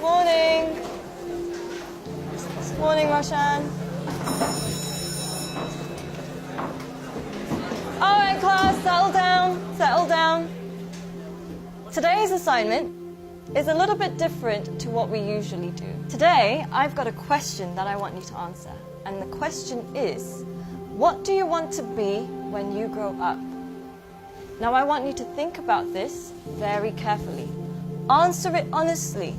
Morning. Morning, Roshan. All right, class, settle down, settle down. Today's assignment is a little bit different to what we usually do. Today, I've got a question that I want you to answer. And the question is, what do you want to be when you grow up? Now, I want you to think about this very carefully. Answer it honestly.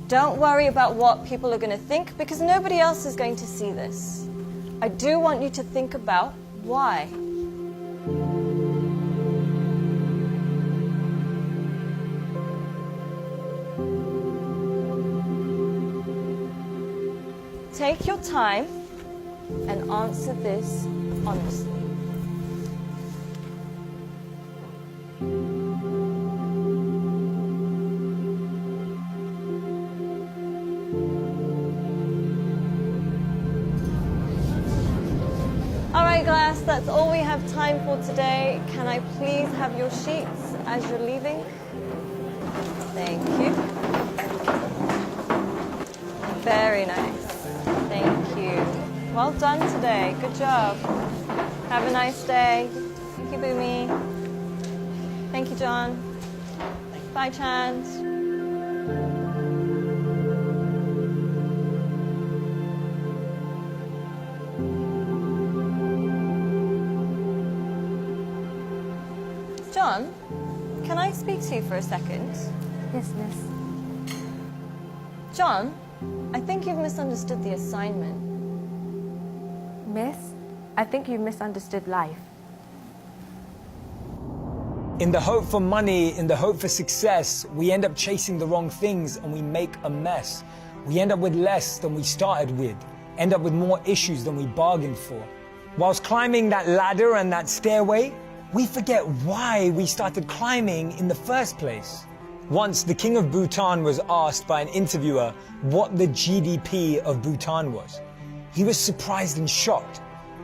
Don't worry about what people are going to think, because nobody else is going to see this. I do want you to think about why. Take your time and answer this honestly. All right, class, that's all we have time for today. Can I please have your sheets as you're leaving? Thank you. Very nice. Thank you. Well done today. Good job. Have a nice day. Thank you, Boomy. Thank you, John. Bye, Chand. John, can I speak to you for a second? Yes, miss. John, I think you've misunderstood the assignment. Miss, I think you misunderstood life. In the hope for money, in the hope for success, we end up chasing the wrong things and we make a mess. We end up with less than we started with, end up with more issues than we bargained for. Whilst climbing that ladder and that stairway, we forget why we started climbing in the first place. Once, the king of Bhutan was asked by an interviewer what the GDP of Bhutan was. He was surprised and shocked.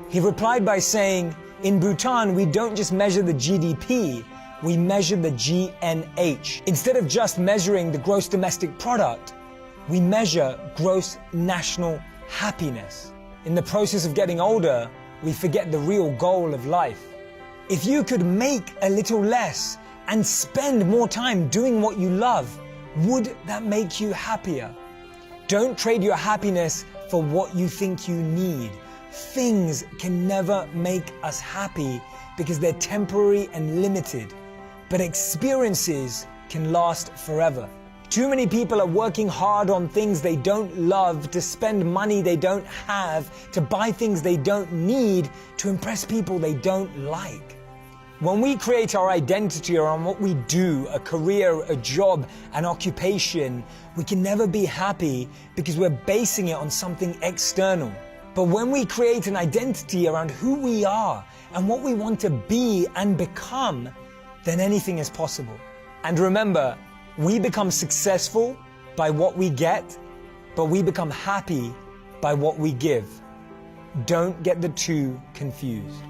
He replied by saying, in Bhutan, we don't just measure the GDP, we measure the GNH. Instead of just measuring the gross domestic product, we measure gross national happiness. In the process of getting older, we forget the real goal of life. If you could make a little less and spend more time doing what you love, would that make you happier? Don't trade your happiness for what you think you need. Things can never make us happy because they're temporary and limited, but experiences can last forever. Too many people are working hard on things they don't love, to spend money they don't have, to buy things they don't need, to impress people they don't like. When we create our identity around what we do, a career, a job, an occupation, we can never be happy because we're basing it on something external. But when we create an identity around who we are and what we want to be and become, then anything is possible. And remember, we become successful by what we get, but we become happy by what we give. Don't get the two confused.